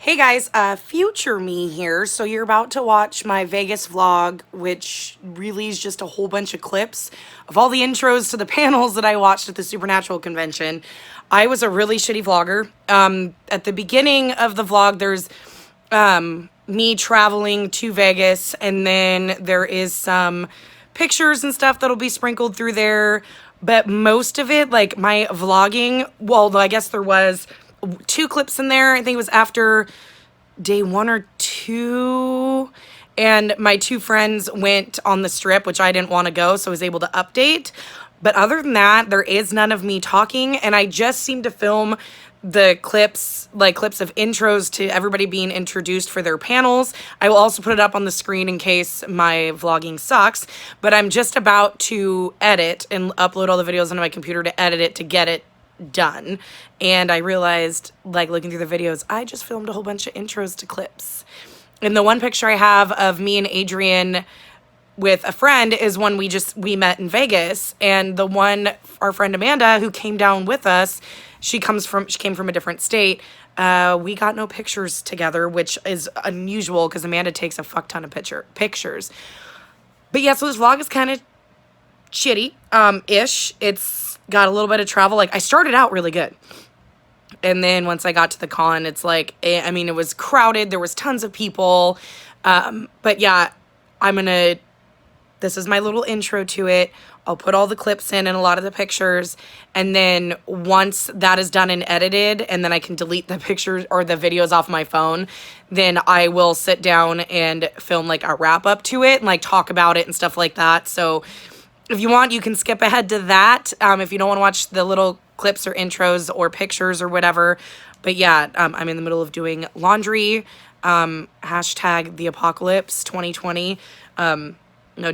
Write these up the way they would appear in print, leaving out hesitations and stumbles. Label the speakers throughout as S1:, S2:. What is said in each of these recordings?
S1: Hey guys, future me here. So you're about to watch my Vegas vlog, which really is just a whole bunch of clips of all the intros to the panels that I watched at the Supernatural convention. I was a really shitty vlogger. At the beginning of the vlog, there's me traveling to Vegas, and then there is some pictures and stuff that'll be sprinkled through there. But most of it, like my vlogging, well, I guess there was two clips in there. I think it was after day 1 or 2, and my two friends went on the strip, which I didn't want to go, so I was able to update. But other than that, there is none of me talking, and I just seem to film the clips, like clips of intros to everybody being introduced for their panels. I will also put it up on the screen in case my vlogging sucks, but I'm just about to edit and upload all the videos onto my computer to edit it to get it done. And I realized, like, looking through the videos, I just filmed a whole bunch of intros to clips. And the one picture I have of me and Adrian with a friend is one we met in Vegas. And the one, our friend Amanda, who came down with us, she came from a different state. We got no pictures together, which is unusual because Amanda takes a fuck ton of pictures. But yeah, so this vlog is kind of shitty, ish. It's got a little bit of travel. Like, I started out really good. And then once I got to the con, it's like, I mean, it was crowded. There was tons of people. But yeah, this is my little intro to it. I'll put all the clips in and a lot of the pictures. And then once that is done and edited, and then I can delete the pictures or the videos off my phone, then I will sit down and film like a wrap up to it and like talk about it and stuff like that. So if you want, you can skip ahead to that if you don't want to watch the little clips or intros or pictures or whatever. But yeah, I'm in the middle of doing laundry, hashtag the apocalypse 2020,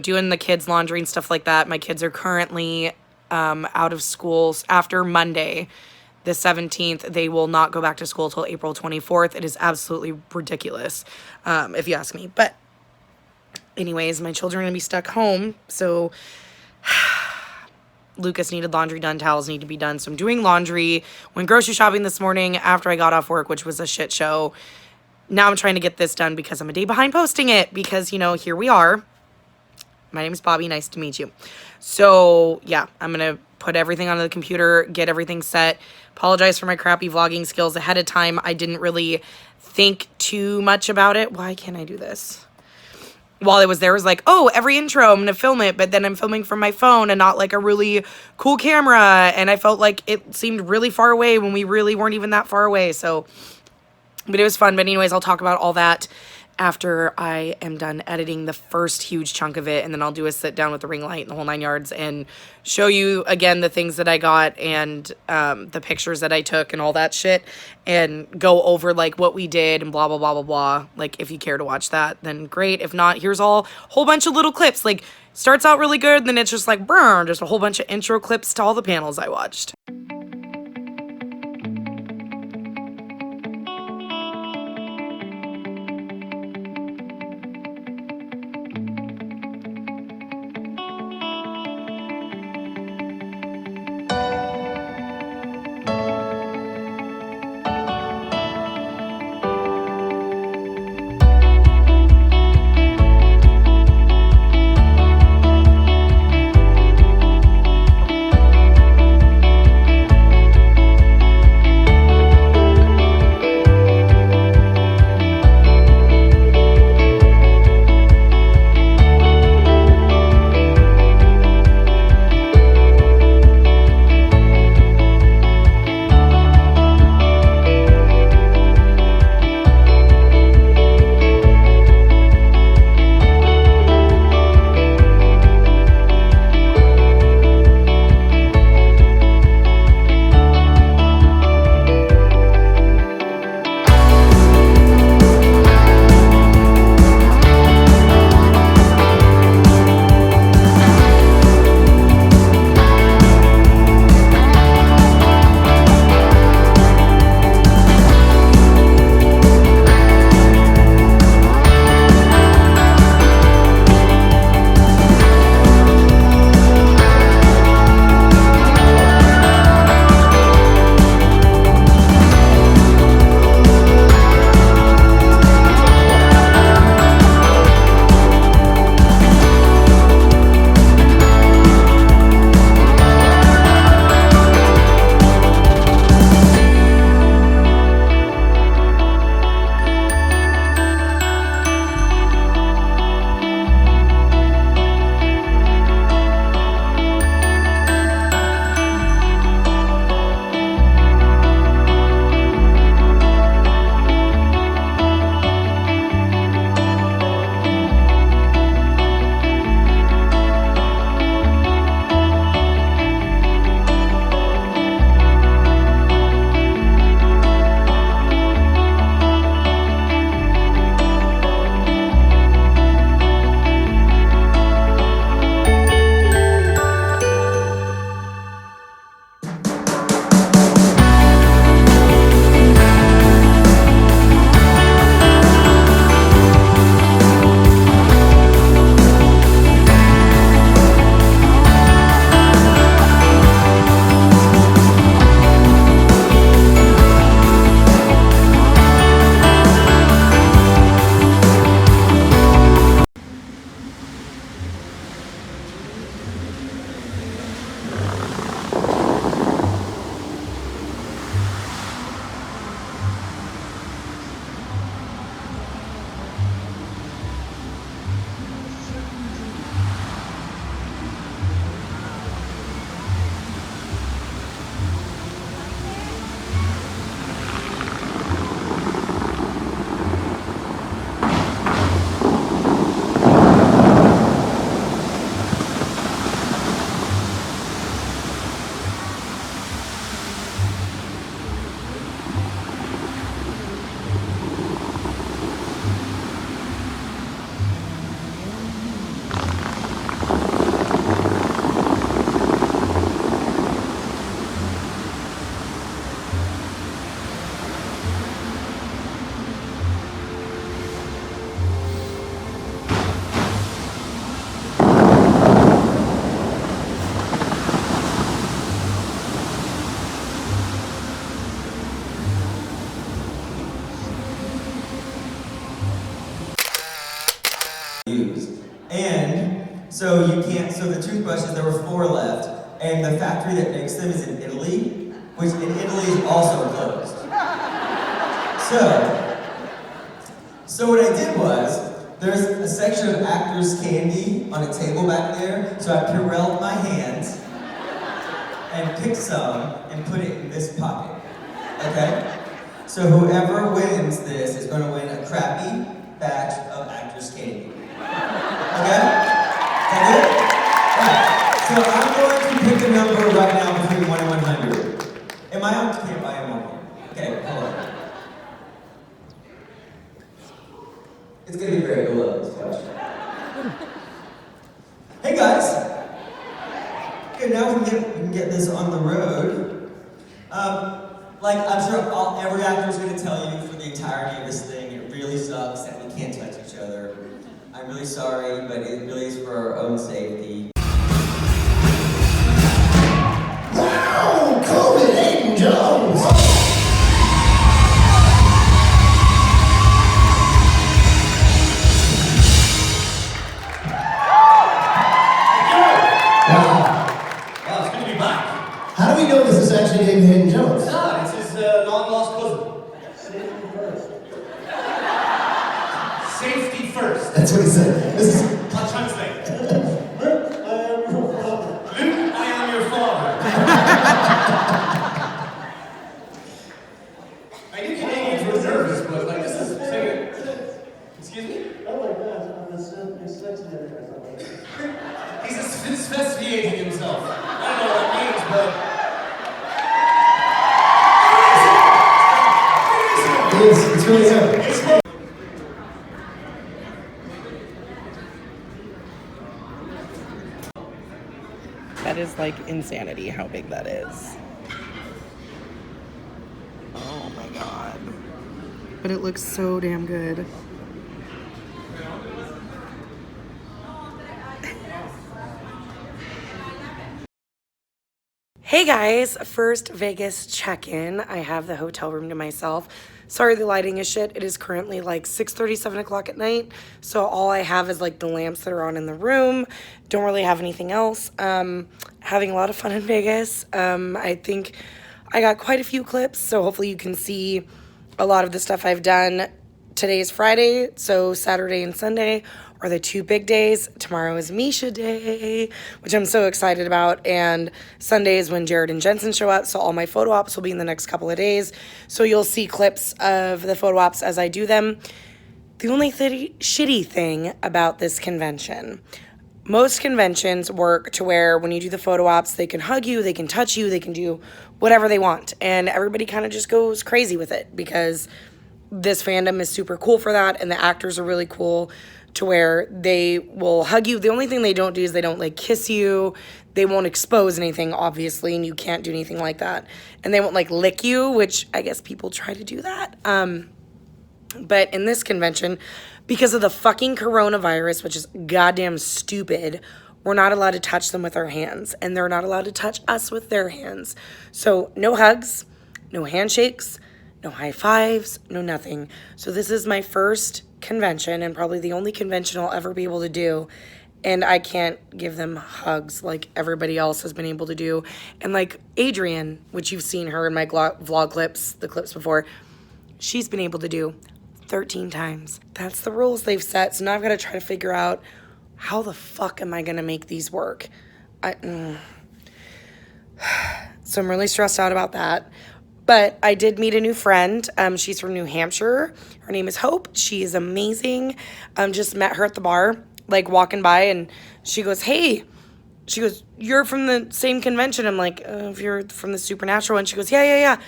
S1: doing the kids' laundry and stuff like that. My kids are currently out of school after Monday, the 17th. They will not go back to school till April 24th. It is absolutely ridiculous, if you ask me. But anyways, my children are going to be stuck home, so Lucas needed laundry done, towels need to be done, so I'm doing laundry. Went grocery shopping this morning after I got off work, which was a shit show. Now I'm trying to get this done because I'm a day behind posting it because, here we are. My name is Bobby, nice to meet you. So yeah, I'm gonna put everything onto the computer, get everything set. Apologize for my crappy vlogging skills ahead of time. I didn't really think too much about it. Why can't I do this? While I was there, I was like, oh, every intro, I'm going to film it, but then I'm filming from my phone and not like a really cool camera, and I felt like it seemed really far away when we really weren't even that far away, so, but it was fun. But anyways, I'll talk about all that after I am done editing the first huge chunk of it, and then I'll do a sit down with the ring light and the whole 9 yards and show you again the things that I got and the pictures that I took and all that shit, and go over like what we did and blah blah blah blah blah. Like, if you care to watch that, then great. If not, here's all whole bunch of little clips. Like, starts out really good, then it's just like burn, just a whole bunch of intro clips to all the panels I watched.
S2: So you can't, so the toothbrushes, there were 4 left, and the factory that makes them is in Italy, which in Italy is also closed. So what I did was, there's a section of Actors Candy on a table back there, so I Purelled my hands and picked some and put it in this pocket, okay? So whoever wins this is gonna win a crappy batch of Actors Candy, okay? Is that good? Right, so I'm going to pick a number right now between 1 and 100. Am I on? Okay, I am on here. Okay, hold on. It's gonna be very below this question. Hey guys! Okay, now we can get this on the road. Like I'm sure every actor's gonna tell you for the entirety of this thing, it really sucks that we can't touch each other. I'm really sorry, but it really is for our own safety.
S3: Wow, COVID, Hayden Jones!
S4: Wow, it's good to be back.
S3: How do we know this is actually David Hayden Jones?
S4: Ah, it's his long-lost cousin. Safety first.
S3: That's what he said. This is...
S4: I'll translate. Luke, I am your father. I knew Canadians were nervous, but like this is saying, excuse me?
S5: Oh my gosh, I'm a sex editor or something.
S4: He's asphyxiating himself. I don't know what that means, but
S3: It is. It's really him.
S1: That is like insanity how big that is. Oh my god. But it looks so damn good. Hey guys, first Vegas check-in. I have the hotel room to myself. Sorry the lighting is shit. It is currently like 6:30, 7 o'clock at night. So all I have is like the lamps that are on in the room. Don't really have anything else. Having a lot of fun in Vegas. I think I got quite a few clips, so hopefully you can see a lot of the stuff I've done. Today is Friday, so Saturday and Sunday are the 2 big days. Tomorrow is Misha Day, which I'm so excited about, and Sunday is when Jared and Jensen show up, so all my photo ops will be in the next couple of days, so you'll see clips of the photo ops as I do them. The only shitty thing about this convention, most conventions work to where when you do the photo ops, they can hug you, they can touch you, they can do whatever they want, and everybody kind of just goes crazy with it because this fandom is super cool for that, and the actors are really cool to where they will hug you. The only thing they don't do is they don't like kiss you. They won't expose anything, obviously, and you can't do anything like that. And they won't like lick you, which I guess people try to do that. But in this convention, because of the fucking coronavirus, which is goddamn stupid, we're not allowed to touch them with our hands, and they're not allowed to touch us with their hands. So no hugs, no handshakes, no high fives, no nothing. So this is my first convention and probably the only convention I'll ever be able to do. And I can't give them hugs like everybody else has been able to do. And like Adrienne, which you've seen her in my vlog clips, the clips before, she's been able to do 13 times. That's the rules they've set. So now I've got to try to figure out how the fuck am I going to make these work? So I'm really stressed out about that. But I did meet a new friend. She's from New Hampshire. Her name is Hope. She is amazing. Just met her at the bar, like walking by, and she goes, hey. She goes, you're from the same convention. I'm like, if you're from the Supernatural. And she goes, yeah.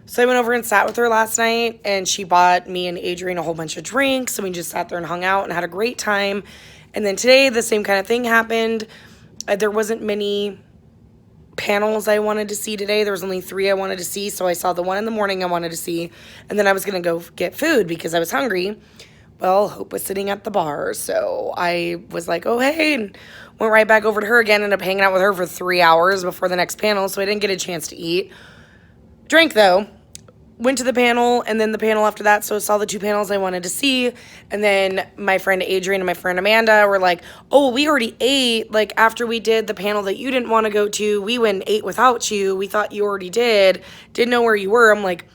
S1: So I went over and sat with her last night, and she bought me and Adrienne a whole bunch of drinks, and we just sat there and hung out and had a great time. And then today, the same kind of thing happened. There wasn't many panels I wanted to see today. There was only 3 I wanted to see, so I saw the one in the morning I wanted to see, and then I was gonna go get food because I was hungry. Well, Hope was sitting at the bar, so I was like, oh, hey, and went right back over to her again, ended up hanging out with her for 3 hours before the next panel, so I didn't get a chance to eat. Drank, though. went to the panel, and then the panel after that, so saw the 2 panels I wanted to see. And then my friend Adrian and my friend Amanda were like, oh, we already ate, like, after we did the panel that you didn't want to go to. We went and ate without you. We thought you already didn't know where you were. I'm like,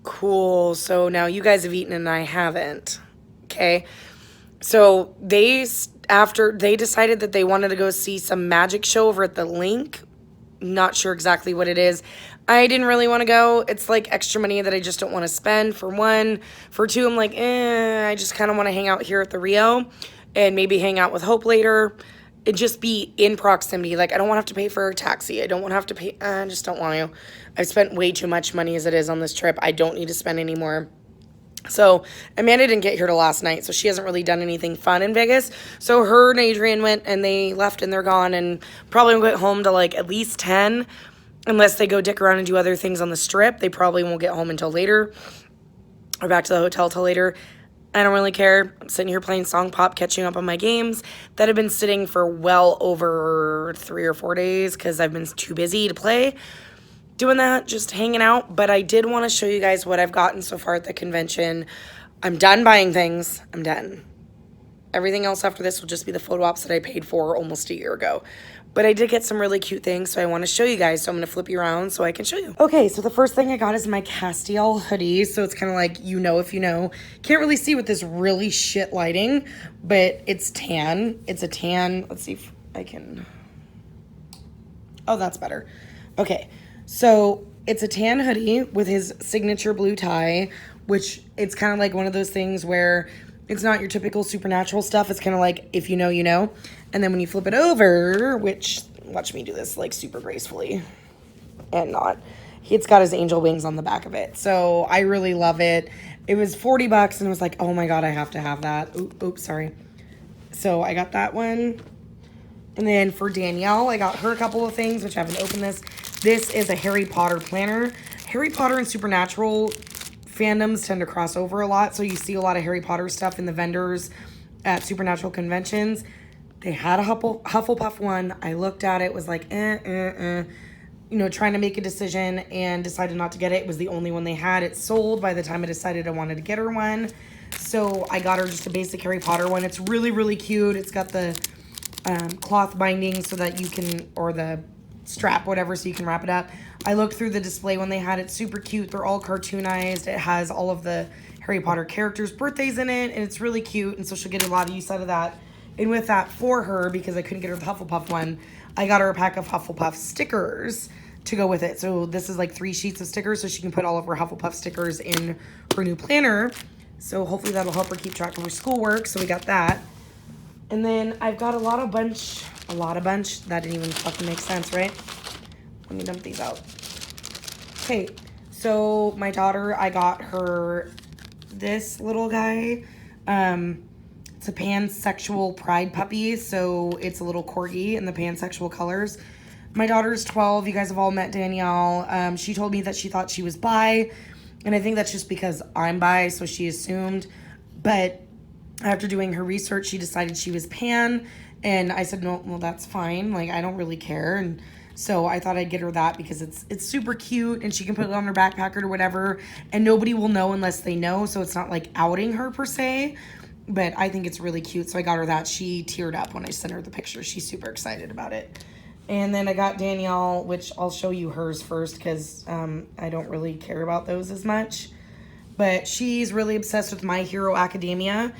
S1: cool, so now you guys have eaten and I haven't. Okay, so after they decided that they wanted to go see some magic show over at the Link. Not sure exactly what it is. I didn't really want to go. It's like extra money that I just don't want to spend, for one. For two, I'm like, I just kind of want to hang out here at the Rio and maybe hang out with Hope later and just be in proximity. Like, I don't want to have to pay for a taxi. I don't want to have to pay. I just don't want to. I've spent way too much money as it is on this trip. I don't need to spend any more. So Amanda didn't get here till last night, so she hasn't really done anything fun in Vegas. So her and Adrian went, and they left, and they're gone, and probably won't get home to like at least 10, unless they go dick around and do other things on the Strip. They probably won't get home until later, or back to the hotel till later. I don't really care. I'm sitting here playing Song Pop, catching up on my games that have been sitting for well over 3 or 4 days because I've been too busy to play. Doing that, just hanging out. But I did want to show you guys what I've gotten so far at the convention. I'm done buying things. I'm done. Everything else after this will just be the photo ops that I paid for almost a year ago. But I did get some really cute things, so I want to show you guys. So I'm going to flip you around so I can show you. Okay, so the first thing I got is my Castiel hoodie. So it's kind of like, you know if you know. Can't really see with this really shit lighting, but it's tan. It's a tan. Let's see if I can... Oh, that's better. Okay. So it's a tan hoodie with his signature blue tie, which it's kind of like one of those things where it's not your typical Supernatural stuff. It's kind of like, if you know, you know. And then when you flip it over, which, watch me do this like super gracefully and not. It's got his angel wings on the back of it. So I really love it. It was $40 and it was like, oh my God, I have to have that. Oops, sorry. So I got that one. And then for Danielle, I got her a couple of things, which I haven't opened this. This is a Harry Potter planner. Harry Potter and Supernatural fandoms tend to cross over a lot. So you see a lot of Harry Potter stuff in the vendors at Supernatural conventions. They had a Hufflepuff one. I looked at it, was like, you know, trying to make a decision and decided not to get it. It was the only one they had. It sold by the time I decided I wanted to get her one. So I got her just a basic Harry Potter one. It's really, really cute. It's got the cloth binding so that you can, or the strap, whatever, so you can wrap it up. I looked through the display when they had it. Super cute. They're all cartoonized. It has all of the Harry Potter characters' birthdays in it, and it's really cute, and so she'll get a lot of use out of that. And with that, for her, because I couldn't get her the Hufflepuff one, I got her a pack of Hufflepuff stickers to go with it. So this is like 3 sheets of stickers, so she can put all of her Hufflepuff stickers in her new planner. So hopefully that'll help her keep track of her schoolwork. So we got that. And then I've got a bunch. That didn't even fucking make sense, right? Let me dump these out. Okay, so my daughter, I got her this little guy. It's a pansexual pride puppy, so it's a little corgi in the pansexual colors. My daughter's 12. You guys have all met Danielle. She told me that she thought she was bi, and I think that's just because I'm bi, so she assumed. But after doing her research, she decided she was pan, and I said, no, well, that's fine. Like, I don't really care, and so I thought I'd get her that because it's super cute, and she can put it on her backpack or whatever, and nobody will know unless they know, so it's not like outing her per se. But I think it's really cute, so I got her that. She teared up when I sent her the picture. She's super excited about it. And then I got Danielle, which I'll show you hers first because I don't really care about those as much. But she's really obsessed with My Hero Academia.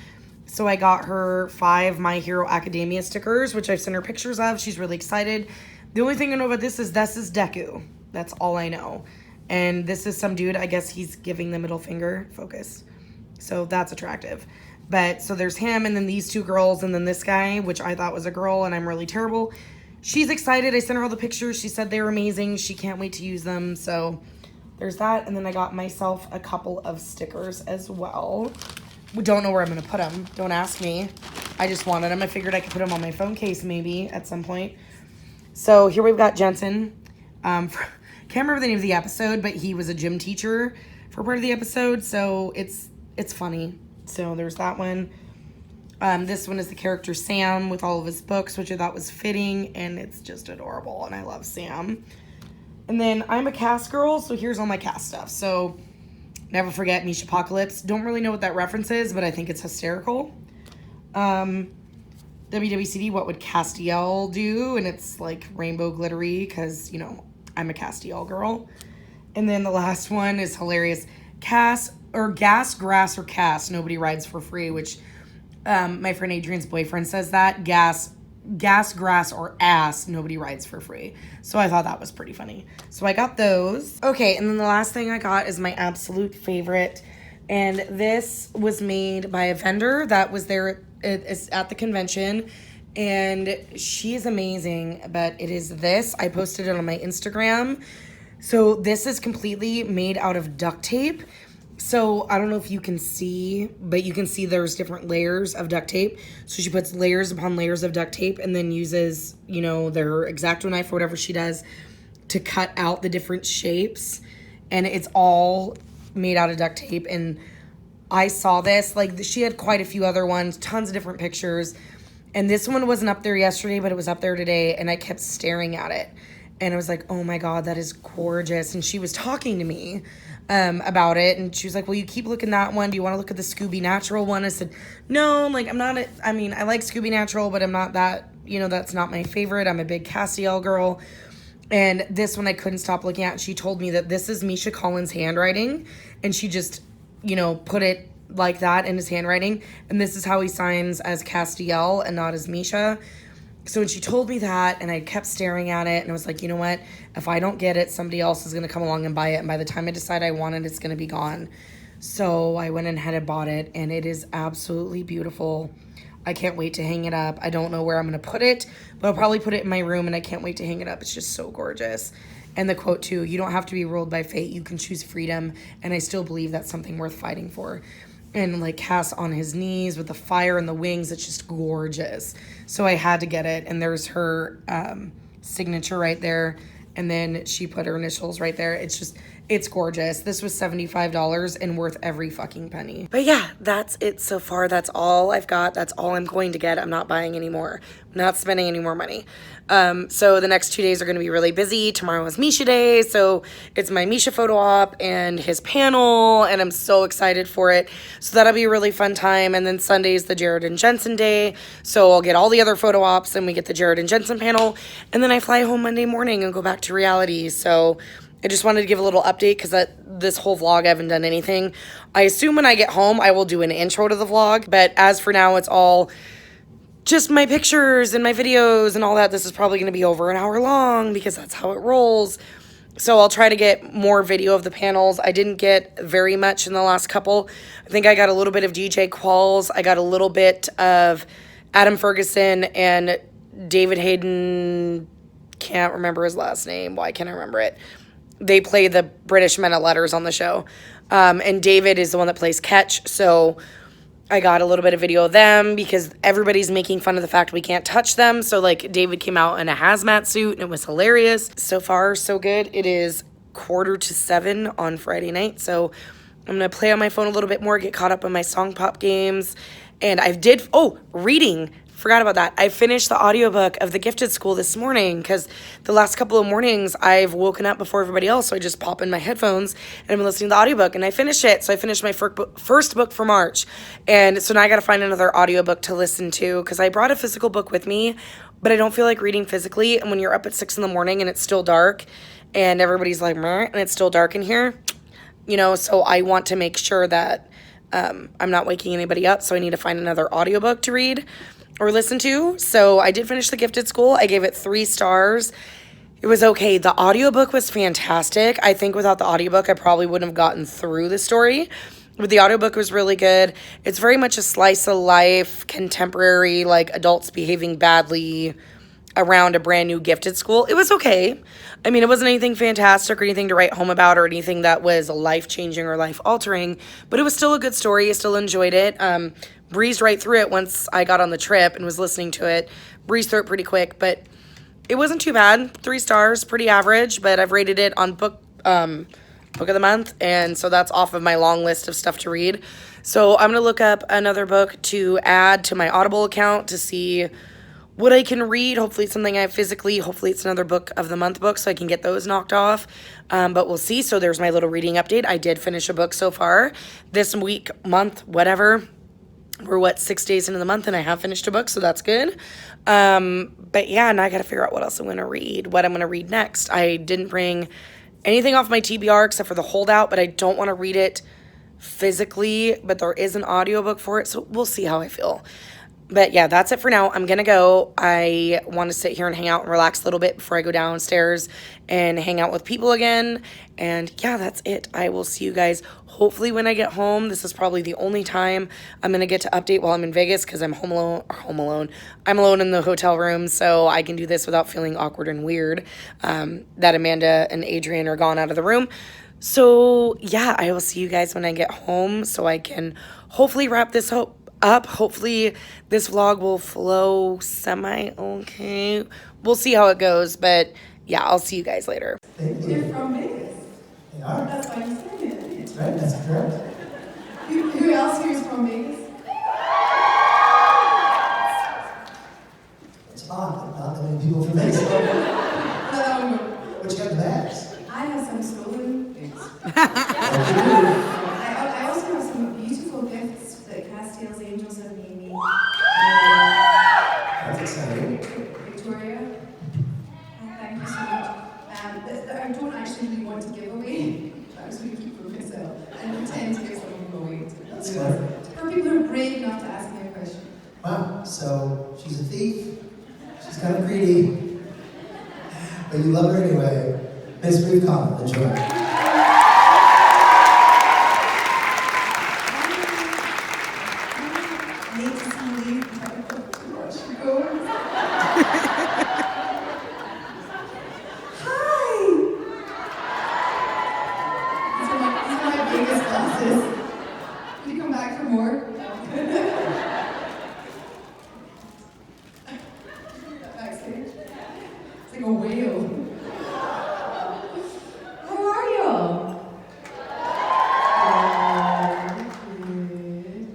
S1: So I got her 5 My Hero Academia stickers, which I've sent her pictures of. She's really excited. The only thing I know about this is Deku. That's all I know. And this is some dude. I guess he's giving the middle finger. Focus. So that's attractive. But so there's him, and then these 2 girls, and then this guy, which I thought was a girl, and I'm really terrible. She's excited. I sent her all the pictures. She said they were amazing. She can't wait to use them. So there's that. And then I got myself a couple of stickers as well. We don't know where I'm going to put them. Don't ask me. I just wanted them. I figured I could put them on my phone case maybe at some point. So here we've got Jensen. Can't remember the name of the episode, but he was a gym teacher for part of the episode. So it's funny. So there's that one. This one is the character Sam with all of his books, which I thought was fitting, and it's just adorable, and I love Sam. And then I'm a cast girl, so here's all my cast stuff. So Never Forget Misha Apocalypse. Don't really know what that reference is, but I think it's hysterical. WWCD, What Would Castiel Do? And it's like rainbow glittery because, you know, I'm a Castiel girl. And then the last one is hilarious. Gas, Grass, or Cass. Nobody rides for free, which my friend Adrian's boyfriend says that. Gas, Grass, or Ass. Nobody rides for free. So I thought that was pretty funny. So I got those. Okay, and then the last thing I got is my absolute favorite. And this was made by a vendor that was there at the convention. And she is amazing. But it is this. I posted it on my Instagram. So this is completely made out of duct tape. So I don't know if you can see, but you can see there's different layers of duct tape. So she puts layers upon layers of duct tape and then uses, you know, their X-Acto knife or whatever she does to cut out the different shapes. And it's all made out of duct tape. And I saw this, like she had quite a few other ones, tons of different pictures. And this one wasn't up there yesterday, but it was up there today. And I kept staring at it. And I was like, oh my God, that is gorgeous. And she was talking to me about it. And she was like, well, you keep looking at that one. Do you want to look at the Scooby Natural one? I said, no, like I'm not, I mean, I like Scooby Natural, but I'm not that, you know, that's not my favorite. I'm a big Castiel girl. And this one I couldn't stop looking at. She told me that this is Misha Collins' handwriting. And she just, you know, put it like that in his handwriting. And this is how he signs as Castiel and not as Misha. So when she told me that, and I kept staring at it, and I was like, you know what? If I don't get it, somebody else is going to come along and buy it. And by the time I decide I want it, it's going to be gone. So I went ahead and bought it, and it is absolutely beautiful. I can't wait to hang it up. I don't know where I'm going to put it, but I'll probably put it in my room, and I can't wait to hang it up. It's just so gorgeous. And the quote, too, you don't have to be ruled by fate. You can choose freedom. And I still believe that's something worth fighting for. And like Cass on his knees with the fire and the wings, it's just gorgeous. So I had to get it. And there's her signature right there. And then she put her initials right there. It's gorgeous. This was $75 and worth every fucking penny. But yeah, that's it so far. That's all I've got. That's all I'm going to get. I'm not buying any more. I'm not spending any more money. So the next 2 days are going to be really busy. Tomorrow is Misha Day. So it's my Misha photo op and his panel. And I'm so excited for it. So that'll be a really fun time. And then Sunday is the Jared and Jensen day. So I'll get all the other photo ops and we get the Jared and Jensen panel. And then I fly home Monday morning and go back to reality. So I just wanted to give a little update because this whole vlog I haven't done anything. I assume when I get home I will do an intro to the vlog, but as for now it's all just my pictures and my videos and all that. This is probably going to be over an hour long because that's how it rolls. So I'll try to get more video of the panels. I didn't get very much in the last couple. I think I got a little bit of DJ Qualls. I got a little bit of Adam Ferguson and David Hayden. Can't remember his last name. Why can't I remember it? They play the British Men at Letters on the show. And David is the one that plays Ketch. So I got a little bit of video of them because everybody's making fun of the fact we can't touch them. So like David came out in a hazmat suit and it was hilarious. So far, so good. It is 6:45 on Friday night. So I'm going to play on my phone a little bit more, get caught up on my Song Pop games. And reading. Forgot about that. I finished the audiobook of The Gifted School this morning because the last couple of mornings I've woken up before everybody else, so I just pop in my headphones and I'm listening to the audiobook and I finished it. So I finished my first book for March. And so now I got to find another audiobook to listen to because I brought a physical book with me, but I don't feel like reading physically. And when you're up at 6 in the morning and it's still dark and everybody's like, meh, and it's still dark in here, you know, so I want to make sure that I'm not waking anybody up. So I need to find another audiobook to read or listen to. So I did finish The Gifted School. I gave it 3 stars. It was okay. The audiobook was fantastic. I think without the audiobook, I probably wouldn't have gotten through the story. But the audiobook was really good. It's very much a slice of life, contemporary, like adults behaving badly around a brand new gifted school. It was okay. I mean, it wasn't anything fantastic or anything to write home about or anything that was life-changing or life-altering, but it was still a good story. I still enjoyed it. Breezed right through it once I got on the trip and was listening to it. Breezed through it pretty quick, but it wasn't too bad. 3 stars, pretty average, but I've rated it on book of the month, and so that's off of my long list of stuff to read. So I'm going to look up another book to add to my Audible account to see what I can read. Hopefully it's something I have physically. Hopefully it's another book of the month book so I can get those knocked off. But we'll see. So there's my little reading update. I did finish a book so far this week, month, whatever. We're 6 days into the month and I have finished a book, so that's good. But yeah, now I gotta figure out what else I'm gonna read, what I'm gonna read next. I didn't bring anything off my TBR except for The Holdout, but I don't want to read it physically, but there is an audiobook for it, so we'll see how I feel. But yeah, that's it for now. I'm gonna go. I want to sit here and hang out and relax a little bit before I go downstairs and hang out with people again. And yeah, that's it. I will see you guys hopefully when I get home. This is probably the only time I'm gonna get to update while I'm in Vegas because I'm home alone. I'm alone in the hotel room, so I can do this without feeling awkward and weird that Amanda and Adrian are gone out of the room. So yeah, I will see you guys when I get home so I can hopefully wrap this up. Hopefully this vlog will flow semi-okay. We'll see how it goes, but yeah, I'll see you guys later.
S3: Thank
S5: You're
S3: you.
S5: from Vegas.
S3: They are.
S5: That's why you said it.
S3: That's right, that's correct.
S5: Who else here is from Vegas?
S3: It's odd, not that many people from Vegas. What you got in the bags?
S5: I have some stolen things.
S3: What you do?
S5: I also have some beautiful gifts that Castiel's Angels have made me.
S3: That's exciting.
S5: Victoria, thank you so much. That I don't actually really want to give away. I was going to keep for myself and pretend to give some of them away.
S3: That's clever.
S5: For people who are brave enough to ask me a question.
S3: Wow, so she's a thief. She's kind of greedy. But you love her anyway. Miss Ruth Collin, enjoy.
S5: It's like a whale. How are you? Good.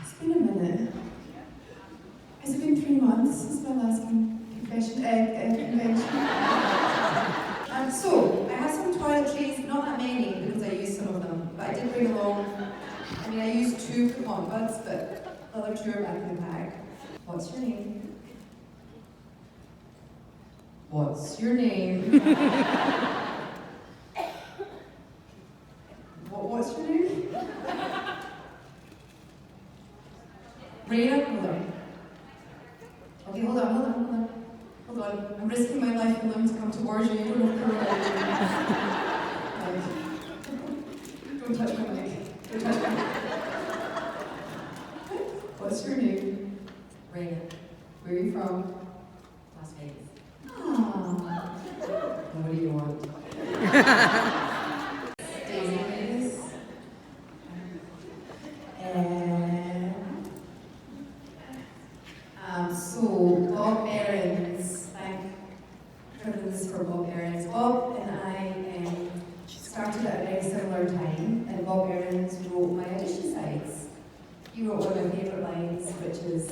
S5: It's been a minute. Has it been 3 months since my last convention? So, I have some toiletries, not that many because I used some of them, but I did bring along, I used 2 for cotton buds, but the other 2 are back in the bag. What's your name? What's your name? What's your name? Rhea? Hold on. Okay, hold on. I'm risking my life for them to come towards you. You don't have to Don't touch my mic. Don't touch my mic. What's your name? Rhea. Where are you from? Las Vegas. What do you want? Daisy Vegas. And so Bob Aarons, I'm this for Bob Aarons. Bob and I started at a very similar time, and Bob Aarons wrote my audition sides. He wrote one of my favourite lines, which is,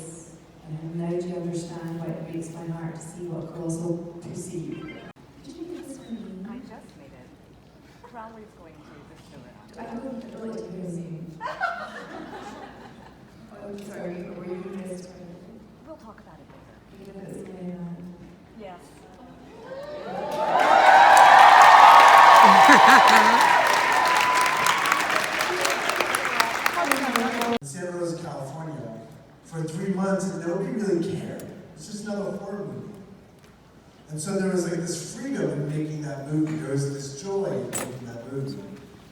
S5: now do you understand why it breaks my heart to see what colossal pussy you? Did you get this for me?
S6: I just made it. Crowley's going to bestow it on
S5: I would like to hear his name. Oh, sorry, were you missed?
S6: We'll talk about it later.
S5: You can put his name on.
S6: Yes.
S4: In Santa Rosa, California, for 3 months, and nobody really cared. It's just another horror movie. And so there was like this freedom in making that movie. There was this joy in making that movie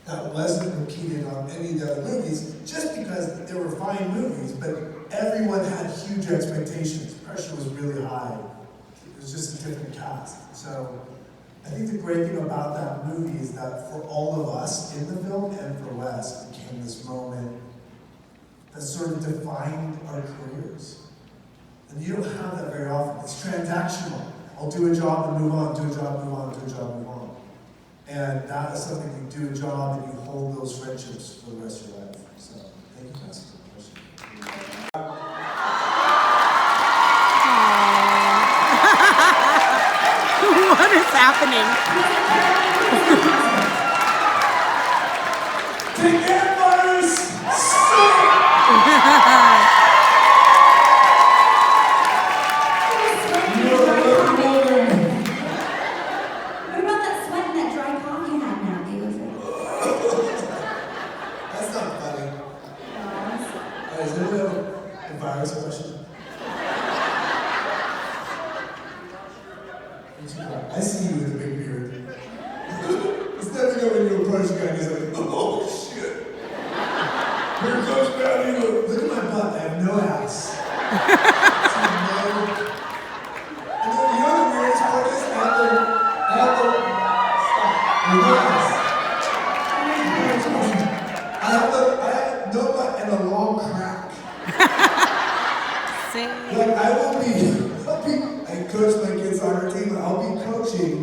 S4: that wasn't repeated on any of the other movies, just because they were fine movies, but everyone had huge expectations. Pressure was really high. It was just a different cast. So I think the great thing about that movie is that for all of us in the film and for Wes, it became this moment that sort of defined our careers. And you don't have that very often. It's transactional. I'll do a job and move on, do a job, move on, do a job, move on. And that is something you do a job and you hold those friendships for the rest of your life. So thank you guys for the question.
S1: happening.
S4: Take that, virus!
S7: What about that sweat and that dry cough you had now, David?
S4: That's not funny. Is anyone have a virus question? I see you with a big beard. It's never good when you approach a guy and he's like, oh shit. Here goes Bad Eagle. Look at my butt, I have no ass. And then, you know the weirdest part is? I have no butt and a long crack. Like I coach my kids' soccer team, and I'll be coaching,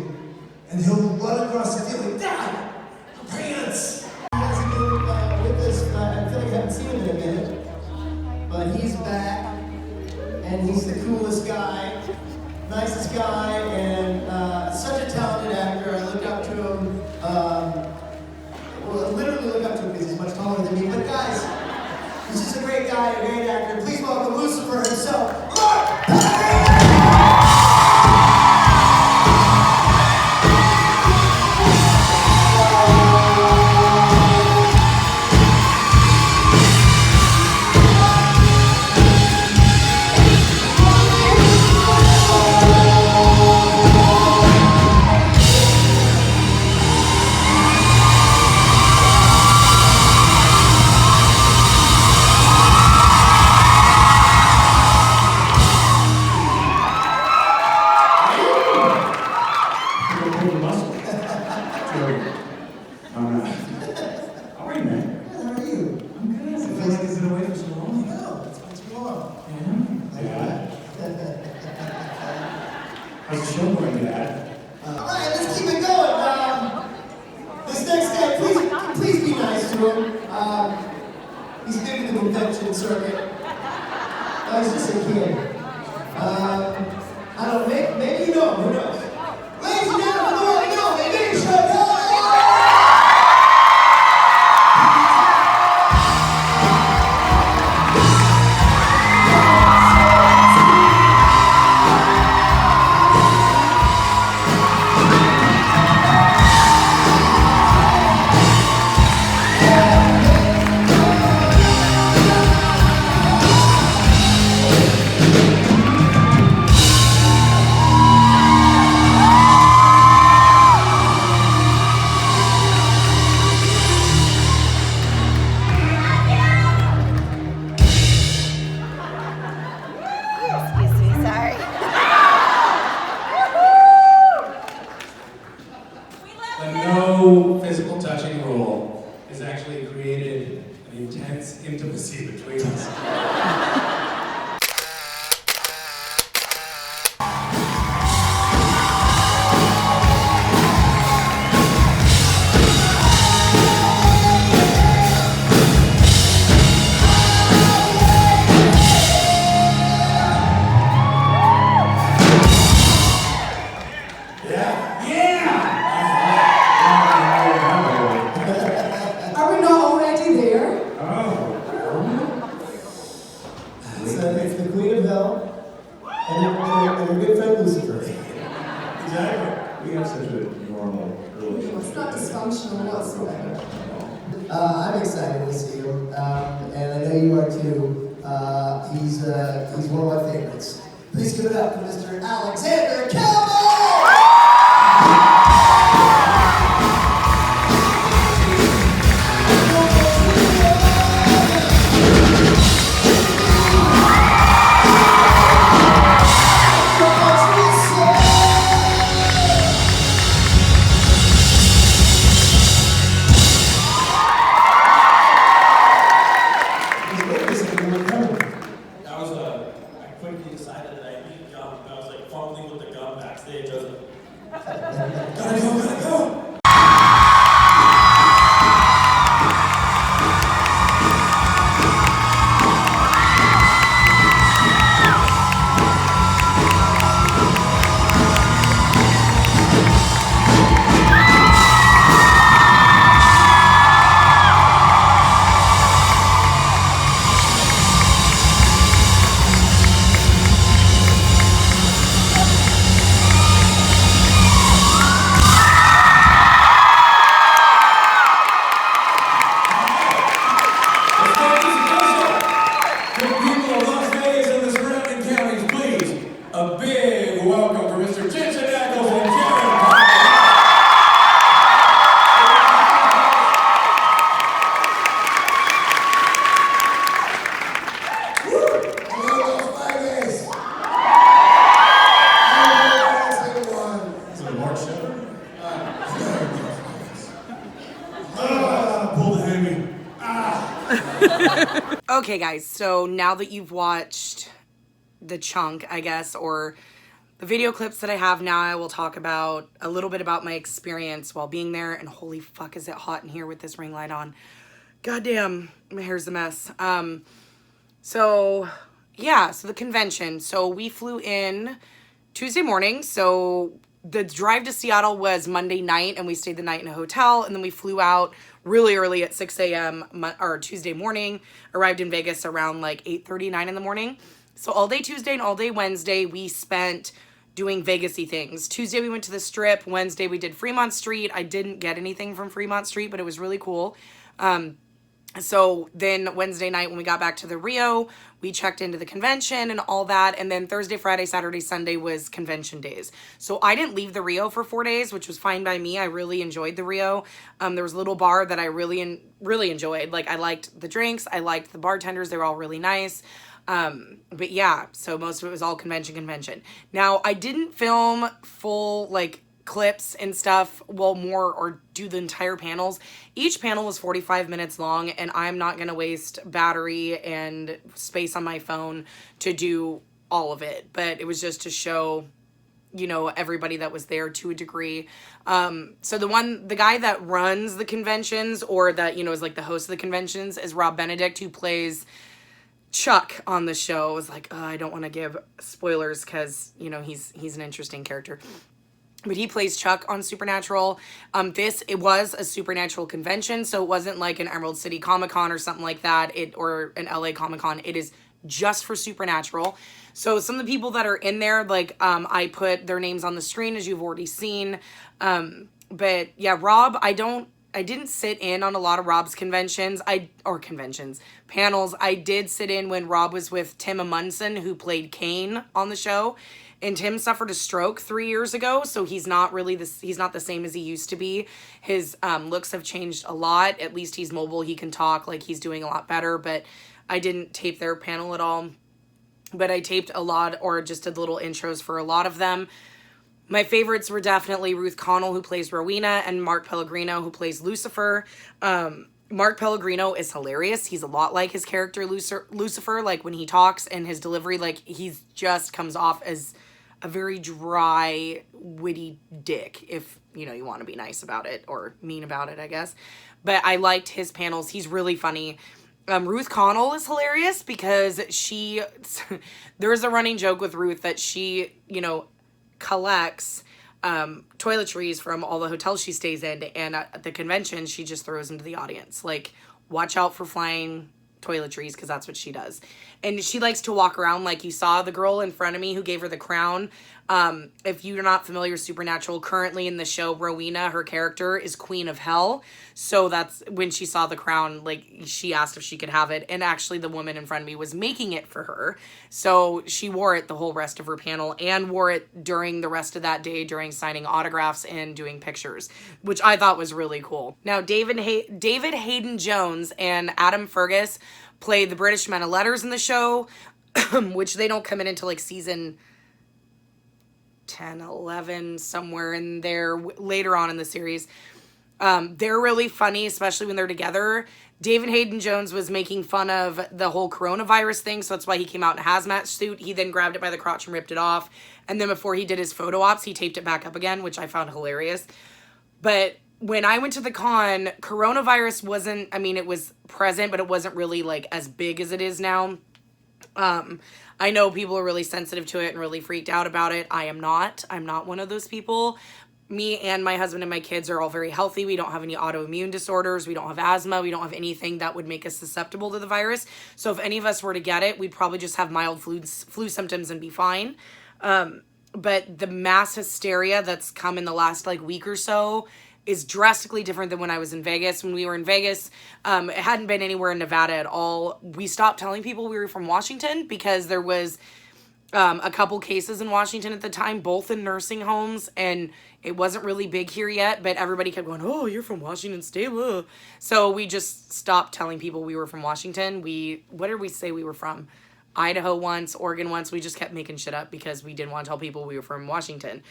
S4: and he'll run across the field like, Dad, pants!
S3: You guys have been with us, I feel like I haven't seen him in a minute, but he's back, and he's the coolest guy, nicest guy, and such a talented actor. I look up to him, well, I literally look up to him because he's much taller than me, but guys, he's just a great guy, a great actor. Please welcome Lucifer himself, Mark Perry!
S4: How are you, man?
S3: How are you?
S4: I'm good. I feel like it's been away for so long.
S3: No, it's been too long.
S4: Yeah. How's the show going, Dad?
S3: Alright, let's keep it going. This next guy, please be nice to him. He's new to the convention circuit. He's just a kid. I don't know, maybe you know him, who knows? Ladies and gentlemen, the one and only Big Show!
S7: Excuse me, sorry.
S8: The no physical touching rule has actually created an intense intimacy between us.
S5: Are we not already there?
S3: So it's the Queen of Hell and her good friend Lucifer.
S4: Exactly. We have such a normal relationship.
S5: It's not dysfunctional whatsoever.
S3: I'm excited to see him, and I know you are too. He's one of my favorites. Please give it up for Mr. Alexander Campbell!
S9: I quickly decided that I needed gum, and I was like fumbling with the gum backstage.
S1: Okay, guys, so now that you've watched the chunk, I guess, or the video clips that I have now, I will talk about a little bit about my experience while being there. And holy fuck, is it hot in here with this ring light on. Goddamn, my hair's a mess. So yeah, so the convention. So we flew in Tuesday morning. So the drive to Seattle was Monday night, and we stayed the night in a hotel, and then we flew out really early at 6 a.m. or Tuesday morning, arrived in Vegas around like 8:39 in the morning. So all day Tuesday and all day Wednesday, we spent doing Vegas-y things. Tuesday, we went to the Strip. Wednesday, we did Fremont Street. I didn't get anything from Fremont Street, but it was really cool. So then Wednesday night when we got back to the Rio, we checked into the convention and all that. And then Thursday, Friday, Saturday, Sunday was convention days. So I didn't leave the Rio for 4 days, which was fine by me. I really enjoyed the Rio. There was a little bar that I really enjoyed. Like, I liked the drinks. I liked the bartenders. They were all really nice. But yeah, so most of it was all convention. Now, I didn't film full, like, clips and stuff, well, more, or do the entire panels. Each panel was 45 minutes long, and I'm not gonna waste battery and space on my phone to do all of it, but it was just to show, you know, everybody that was there to a degree. So the guy that runs the conventions, or that, you know, is like the host of the conventions, is Rob Benedict, who plays Chuck on the show. I was like, oh, I don't want to give spoilers because, you know, he's an interesting character. But he plays Chuck on Supernatural. It was a Supernatural convention, so it wasn't like an Emerald City Comic Con or something like that, or an LA Comic Con. It is just for Supernatural. So some of the people that are in there, like, I put their names on the screen, as you've already seen. But yeah, Rob, I didn't sit in on a lot of Rob's panels. I did sit in when Rob was with Tim Amundsen, who played Kane on the show. And Tim suffered a stroke 3 years ago, so he's not the same as he used to be. His looks have changed a lot. At least he's mobile, he can talk, like, he's doing a lot better. But I didn't tape their panel at all. But I taped a lot, or just did little intros for a lot of them. My favorites were definitely Ruth Connell, who plays Rowena, and Mark Pellegrino, who plays Lucifer. Mark Pellegrino is hilarious. He's a lot like his character Lucifer, like when he talks and his delivery, like he's just comes off as a very dry, witty dick, if, you know, you want to be nice about it, or mean about it, I guess. But I liked his panels. He's really funny. Ruth Connell is hilarious because there's a running joke with Ruth that she, you know, collects toiletries from all the hotels she stays in, and at the convention she just throws them to the audience, like, watch out for flying toiletries, because that's what she does. And she likes to walk around, like you saw the girl in front of me who gave her the crown. If you're not familiar with Supernatural, currently in the show, Rowena, her character, is Queen of Hell. So that's when she saw the crown, like, she asked if she could have it. And actually the woman in front of me was making it for her. So she wore it the whole rest of her panel, and wore it during the rest of that day during signing autographs and doing pictures, which I thought was really cool. Now, David Hayden Jones and Adam Fergus play the British Men of Letters in the show, which they don't come in until like season 10, 11, somewhere in there later on in the series. They're really funny, especially when they're together. David Hayden Jones was making fun of the whole coronavirus thing, so that's why he came out in a hazmat suit. He then grabbed it by the crotch and ripped it off. And then before he did his photo ops, he taped it back up again, which I found hilarious. But when I went to the con, coronavirus wasn't, I mean, it was present, but it wasn't really like as big as it is now. I know people are really sensitive to it and really freaked out about it. I am not. I'm not one of those people. Me and my husband and my kids are all very healthy. We don't have any autoimmune disorders. We don't have asthma. We don't have anything that would make us susceptible to the virus. So if any of us were to get it, we'd probably just have mild flu symptoms and be fine. But the mass hysteria that's come in the last like week or so is drastically different than when I was in Vegas. When we were in Vegas, it hadn't been anywhere in Nevada at all. We stopped telling people we were from Washington because there was a couple cases in Washington at the time, both in nursing homes, and it wasn't really big here yet, but everybody kept going, oh, you're from Washington State. So we just stopped telling people we were from Washington. What did we say we were from? Idaho once, Oregon once. We just kept making shit up because we didn't want to tell people we were from Washington.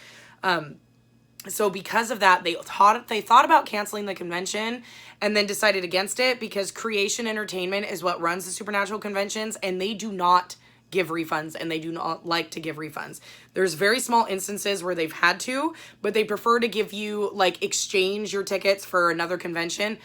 S1: So because of that, they thought about canceling the convention and then decided against it because Creation Entertainment is what runs the Supernatural conventions, and they do not give refunds, and they do not like to give refunds. There's very small instances where they've had to, but they prefer to give you, like, exchange your tickets for another convention.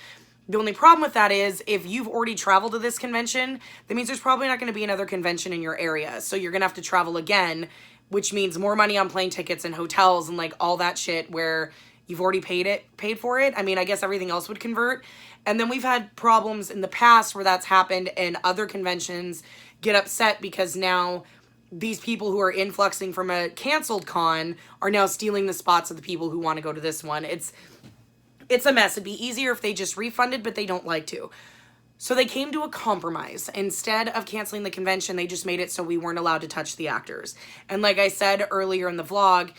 S1: The only problem with that is if you've already traveled to this convention, that means there's probably not going to be another convention in your area. So you're going to have to travel again, which means more money on plane tickets and hotels and like all that shit where you've already paid for it. I mean, I guess everything else would convert. And then we've had problems in the past where that's happened and other conventions get upset because now these people who are influxing from a canceled con are now stealing the spots of the people who want to go to this one. It's a mess. It'd be easier if they just refunded, but they don't like to. So they came to a compromise. Instead of canceling the convention, they just made it so we weren't allowed to touch the actors. And like I said earlier in the vlog,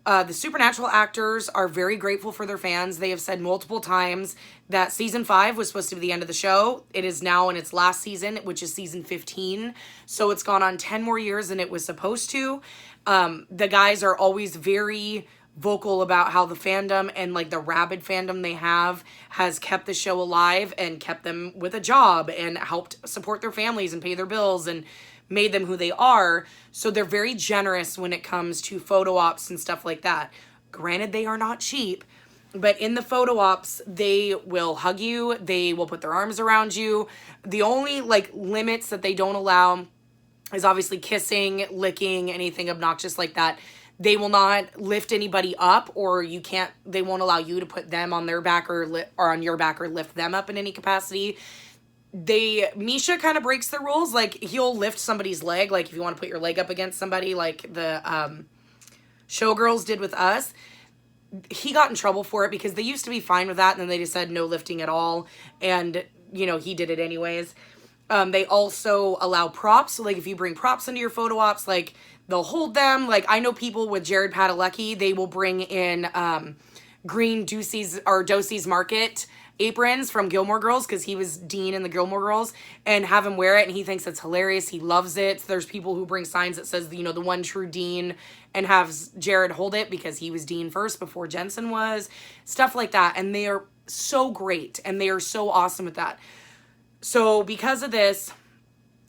S1: the Supernatural actors are very grateful for their fans. They have said multiple times that season 5 was supposed to be the end of the show. It is now in its last season, which is season 15. So it's gone on 10 more years than it was supposed to. The guys are always very vocal about how the fandom and like the rabid fandom they have has kept the show alive and kept them with a job and helped support their families and pay their bills and made them who they are. So they're very generous when it comes to photo ops and stuff like that. Granted, they are not cheap, but in the photo ops, they will hug you. They will put their arms around you. The only like limits that they don't allow is obviously kissing, licking, anything obnoxious like that. They will not lift anybody up, or they won't allow you to put them on their back or on your back or lift them up in any capacity. Misha kind of breaks the rules. Like, he'll lift somebody's leg. Like, if you want to put your leg up against somebody, like the showgirls did with us. He got in trouble for it because they used to be fine with that, and then they just said no lifting at all. And, you know, he did it anyways. They also allow props. So, like, if you bring props into your photo ops, like, they'll hold them. Like, I know people with Jared Padalecki, they will bring in green Dosey's Market aprons from Gilmore Girls, because he was Dean in the Gilmore Girls, and have him wear it, and he thinks it's hilarious. He loves it. There's people who bring signs that says, you know, the one true Dean, and have Jared hold it because he was Dean first before Jensen was. Stuff like that. And they are so great, and they are so awesome with that. So because of this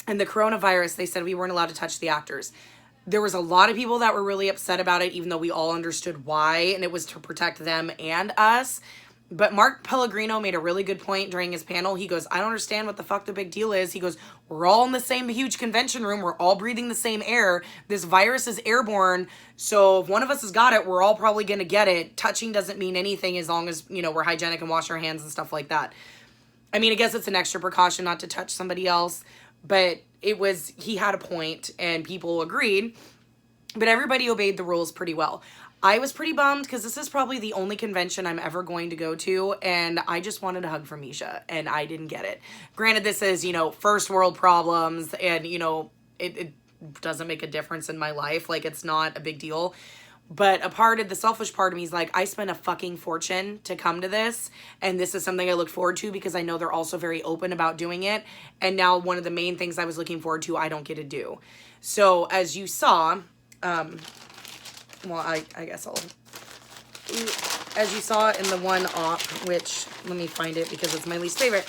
S1: and the coronavirus, they said we weren't allowed to touch the actors. There was a lot of people that were really upset about it, even though we all understood why, and it was to protect them and us. But Mark Pellegrino made a really good point during his panel. He goes, I don't understand what the fuck the big deal is. He goes, we're all in the same huge convention room. We're all breathing the same air. This virus is airborne. So if one of us has got it, we're all probably going to get it. Touching doesn't mean anything as long as, you know, we're hygienic and wash our hands and stuff like that. I mean, I guess it's an extra precaution not to touch somebody else. But he had a point and people agreed. But everybody obeyed the rules pretty well. I was pretty bummed because this is probably the only convention I'm ever going to go to, and I just wanted a hug from Misha, and I didn't get it. Granted, this is, you know, first world problems, and, you know, it doesn't make a difference in my life. Like, it's not a big deal. But the selfish part of me is like, I spent a fucking fortune to come to this, and this is something I look forward to because I know they're also very open about doing it. And now one of the main things I was looking forward to, I don't get to do. So, as you saw, well, I guess as you saw in the one op, which, let me find it because it's my least favorite.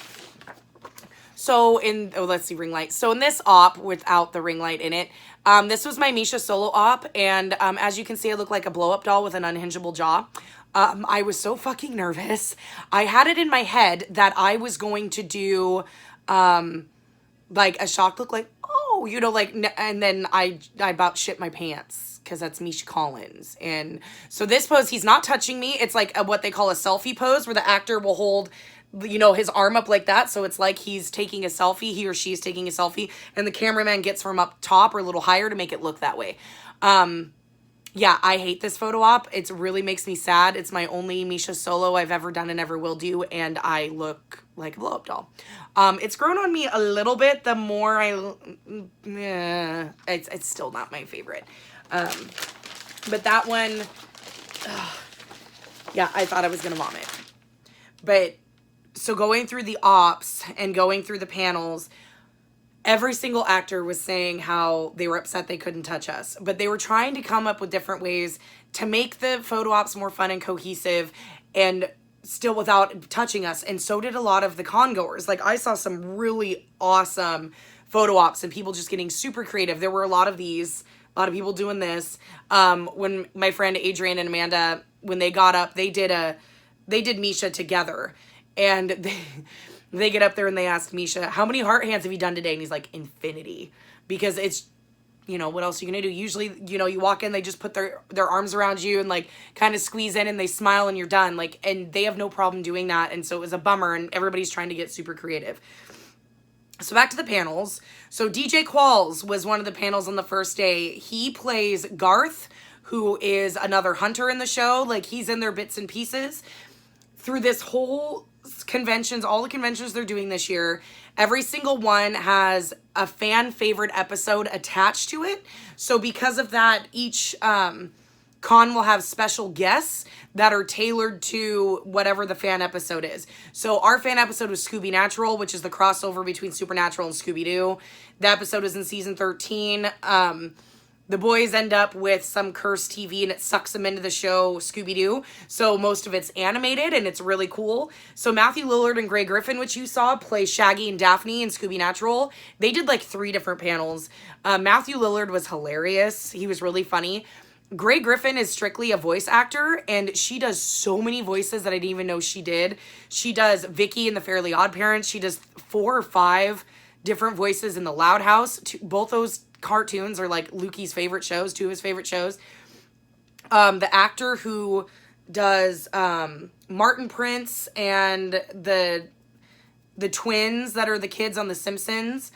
S1: So let's see, ring light. So in this op without the ring light in it, this was my Misha solo op. And as you can see, I look like a blow up doll with an unhingeable jaw. I was so fucking nervous. I had it in my head that I was going to do, like a shocked look, like, oh, you know, like, and then I about shit my pants. Because that's Misha Collins. And so this pose, he's not touching me. It's like what they call a selfie pose, where the actor will hold, you know, his arm up like that. So it's like he's taking a selfie, he or she is taking a selfie, and the cameraman gets from up top or a little higher to make it look that way. Yeah, I hate this photo op. It really makes me sad. It's my only Misha solo I've ever done and ever will do, and I look like a blow-up doll. It's grown on me a little bit the more it's still not my favorite. But that one, yeah, I thought I was gonna vomit. But so going through the ops and going through the panels, every single actor was saying how they were upset they couldn't touch us, but they were trying to come up with different ways to make the photo ops more fun and cohesive and still without touching us. And so did a lot of the congoers. Like, I saw some really awesome photo ops and people just getting super creative. There were a lot of people doing this. When my friend Adrian and Amanda, when they got up, they did Misha together, and they get up there and they asked Misha, how many heart hands have you done today? And he's like, infinity. Because it's, what else are you gonna do? Usually, you walk in, they just put their arms around you and like kind of squeeze in and they smile and you're done. Like, and they have no problem doing that. And so it was a bummer, and everybody's trying to get super creative. So back to the panels. So DJ Qualls was one of the panels on the first day. He plays Garth, who is another hunter in the show. Like, he's in there bits and pieces. Through this whole conventions, all the conventions they're doing this year, every single one has a fan favorite episode attached to it. So because of that, each con will have special guests that are tailored to whatever the fan episode is. So our fan episode was Scooby Natural, which is the crossover between Supernatural and Scooby-Doo. The episode is in season 13. The boys end up with some cursed TV and it sucks them into the show Scooby-Doo. So most of it's animated and it's really cool. So Matthew Lillard and Grey Griffin, which you saw, play Shaggy and Daphne in Scooby Natural. They did like 3 different panels. Matthew Lillard was hilarious. He was really funny. Grey Griffin is strictly a voice actor, and she does so many voices that I didn't even know she did. She does Vicky in The Fairly Odd Parents. She does 4 or 5 different voices in The Loud House. Both those cartoons are like Lukey's favorite shows, 2 of his favorite shows. The actor who does Martin Prince and the twins that are the kids on The Simpsons,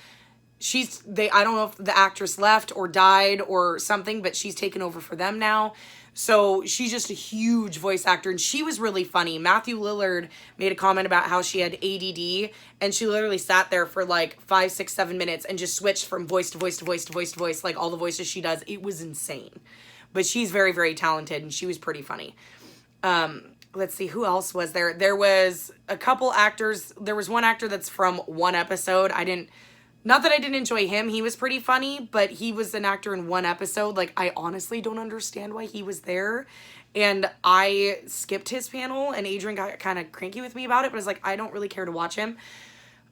S1: I don't know if the actress left or died or something, but she's taken over for them now. So she's just a huge voice actor, and she was really funny. Matthew Lillard made a comment about how she had ADD, and she literally sat there for like 5, 6, 7 minutes and just switched from voice to voice to voice to voice to voice, like all the voices she does. It was insane. But she's very, very talented, and she was pretty funny. Let's see, who else was there? There was a couple actors. There was one actor that's from one episode. Not that I didn't enjoy him. He was pretty funny, but he was an actor in one episode. Like, I honestly don't understand why he was there. And I skipped his panel, and Adrian got kind of cranky with me about it, but I was like, I don't really care to watch him.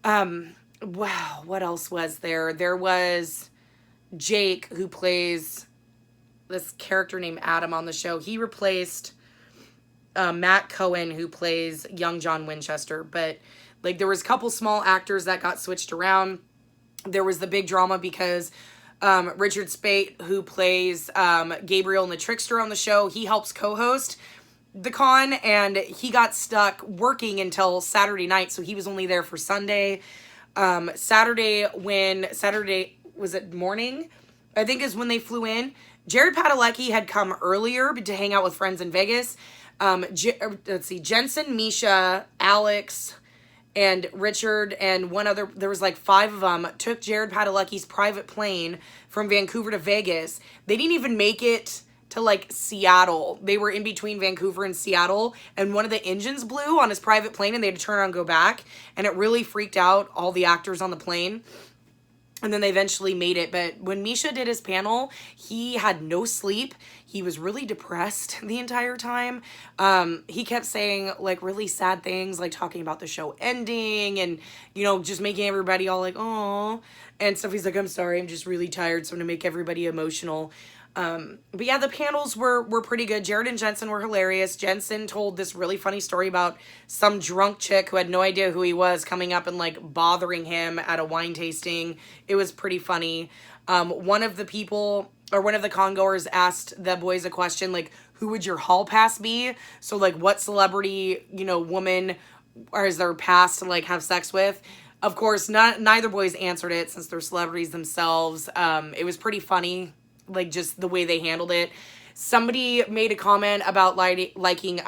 S1: Wow, what else was there? There was Jake, who plays this character named Adam on the show. He replaced Matt Cohen, who plays young John Winchester. But, like, there was a couple small actors that got switched around. There was the big drama because Richard Speight, who plays Gabriel and the Trickster on the show, he helps co-host the con, and he got stuck working until Saturday night, so he was only there for Sunday. Saturday, was it morning? I think is when they flew in. Jared Padalecki had come earlier to hang out with friends in Vegas. Let's see, Jensen, Misha, Alex, and Richard and one other, there was like 5 of them, took Jared Padalecki's private plane from Vancouver to Vegas. They didn't even make it to like Seattle. They were in between Vancouver and Seattle, and one of the engines blew on his private plane and they had to turn around and go back, and it really freaked out all the actors on the plane. And then they eventually made it. But when Misha did his panel, he had no sleep. He was really depressed the entire time. He kept saying like really sad things, like talking about the show ending and, just making everybody all like, oh, and stuff. He's like, I'm sorry, I'm just really tired. So I'm going to make everybody emotional. But yeah, the panels were pretty good. Jared and Jensen were hilarious. Jensen told this really funny story about some drunk chick who had no idea who he was coming up and like bothering him at a wine tasting. It was pretty funny. One of the congoers asked the boys a question like, who would your hall pass be? So like, what celebrity, woman or is their past to like have sex with? Of course, neither boys answered it since they're celebrities themselves. It was pretty funny. Like, just the way they handled it. Somebody made a comment about liking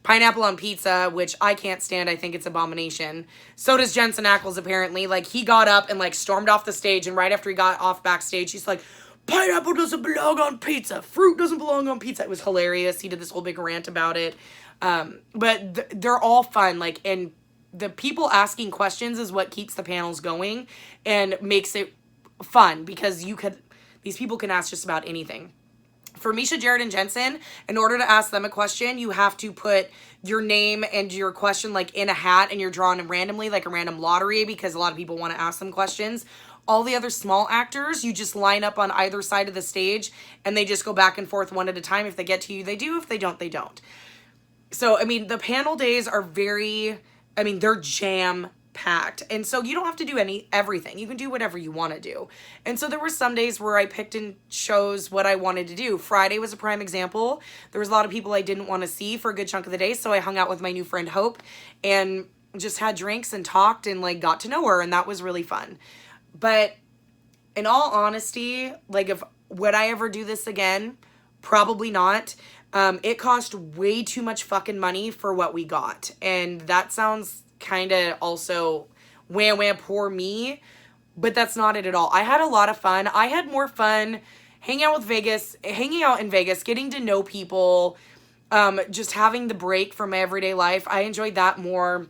S1: pineapple on pizza, which I can't stand. I think it's abomination. So does Jensen Ackles, apparently. Like, he got up and, like, stormed off the stage, and right after he got off backstage, he's like, pineapple doesn't belong on pizza. Fruit doesn't belong on pizza. It was hilarious. He did this whole big rant about it. But they're all fun. Like, and the people asking questions is what keeps the panels going and makes it fun, because these people can ask just about anything. For Misha, Jared, and Jensen, in order to ask them a question, you have to put your name and your question like in a hat, and you're drawing randomly, like a random lottery, because a lot of people want to ask them questions. All the other small actors, you just line up on either side of the stage, and they just go back and forth one at a time. If they get to you, they do. If they don't, they don't. So, I mean, the panel days are they're jam-packed. And so you don't have to do everything. You can do whatever you want to do. And so there were some days where I picked and chose what I wanted to do. Friday was a prime example. There was a lot of people I didn't want to see for a good chunk of the day, so I hung out with my new friend Hope and just had drinks and talked and like got to know her, and that was really fun. But in all honesty, like, if would I ever do this again? Probably not. It cost way too much fucking money for what we got. And that sounds kind of also wham poor me, but that's not it at all. I had a lot of fun. I had more fun hanging out in Vegas, getting to know people, just having the break from my everyday life. I enjoyed that more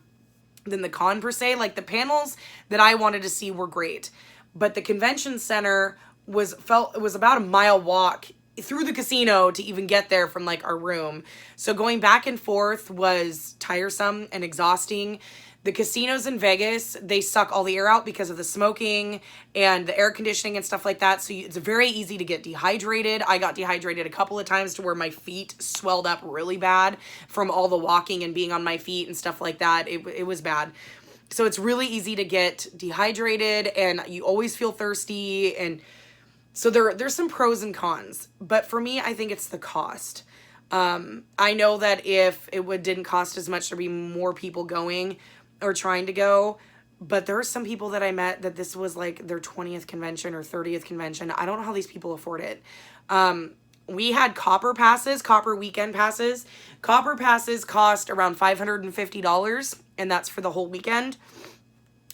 S1: than the con per se. Like, the panels that I wanted to see were great, but the convention center was about a mile walk through the casino to even get there from like our room. So going back and forth was tiresome and exhausting. The casinos in Vegas, they suck all the air out because of the smoking and the air conditioning and stuff like that. So it's very easy to get dehydrated. I got dehydrated a couple of times to where my feet swelled up really bad from all the walking and being on my feet and stuff like that. It was bad. So it's really easy to get dehydrated, and you always feel thirsty, and so there's some pros and cons, but for me, I think it's the cost. I know that if it didn't cost as much, there'd be more people going or trying to go, but there are some people that I met that this was like their 20th convention or 30th convention. I don't know how these people afford it. We had copper weekend passes. Copper passes cost around $550, and that's for the whole weekend.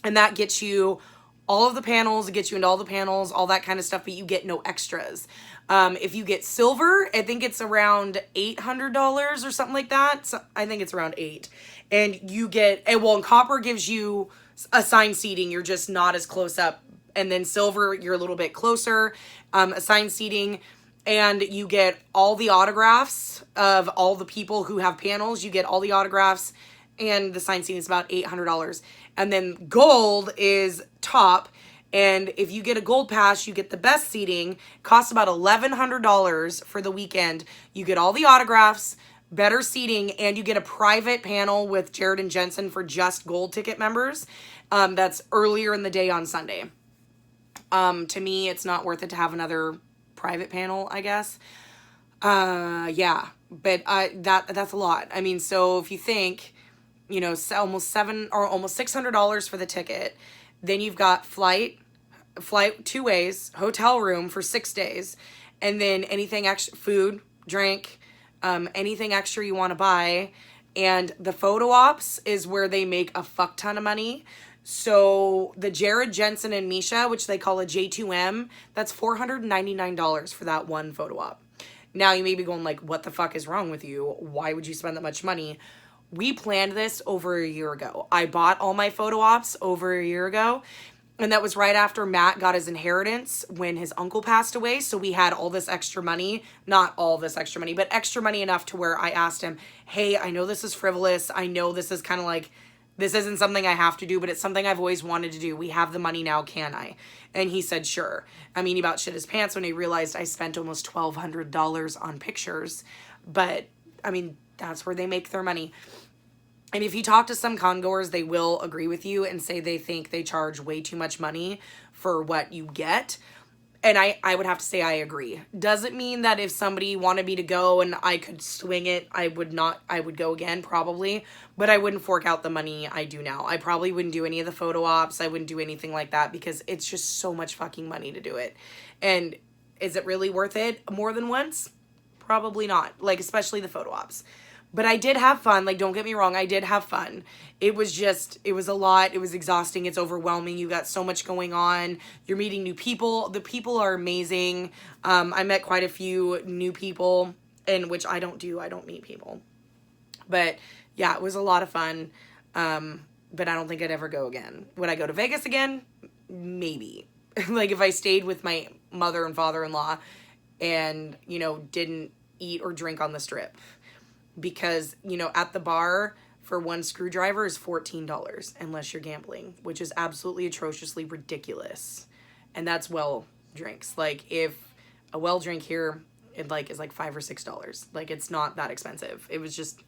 S1: And that gets you all of the panels, it gets you into all the panels, all that kind of stuff, but you get no extras. If you get silver, I think it's around $800 or something like that. So I think it's around $800. And you get, and copper gives you assigned seating. You're just not as close up. And then silver, you're a little bit closer, assigned seating. And you get all the autographs of all the people who have panels. You get all the autographs, and the sign seating is about $800. And then gold is top. And if you get a gold pass, you get the best seating. Costs about $1,100 for the weekend. You get all the autographs, better seating, and you get a private panel with Jared and Jensen for just gold ticket members. That's earlier in the day on Sunday. To me, it's not worth it to have another private panel, I guess. Yeah, but that's a lot. I mean, so if you think, you know, almost $600 for the ticket, then you've got flight 2 ways, hotel room for 6 days, and then anything extra, food, drink, anything extra you want to buy. And the photo ops is where they make a fuck ton of money. So the Jared, Jensen, and Misha, which they call a J2M, that's $499 for that one photo op. Now you may be going like, what the fuck is wrong with you? Why would you spend that much money? We planned this over a year ago. I bought all my photo ops over a year ago. And that was right after Matt got his inheritance when his uncle passed away. So we had all this extra money, not all this extra money, but extra money enough to where I asked him, hey, I know this is frivolous. I know this is kind of like, this isn't something I have to do, but it's something I've always wanted to do. We have the money now, can I? And he said, sure. I mean, he about shit his pants when he realized I spent almost $1,200 on pictures. But, I mean, that's where they make their money. And if you talk to some congoers, they will agree with you and say they think they charge way too much money for what you get. And I would have to say I agree. Doesn't mean that if somebody wanted me to go and I could swing it, I would go again, probably. But I wouldn't fork out the money I do now. I probably wouldn't do any of the photo ops. I wouldn't do anything like that because it's just so much fucking money to do it. And is it really worth it more than once? Probably not. Like, especially the photo ops. But I did have fun. Like, don't get me wrong. I did have fun. It was a lot. It was exhausting. It's overwhelming. You got so much going on. You're meeting new people. The people are amazing. I met quite a few new people, and which I don't do. I don't meet people. But yeah, it was a lot of fun. but I don't think I'd ever go again. Would I go to Vegas again? Maybe. Like if I stayed with my mother and father-in-law and, you know, didn't eat or drink on the strip. Because, you know, at the bar for one screwdriver is $14 unless you're gambling, which is absolutely atrociously ridiculous. And that's well drinks. Like if a well drink here it like is like $5 or $6. Like it's not that expensive. It was just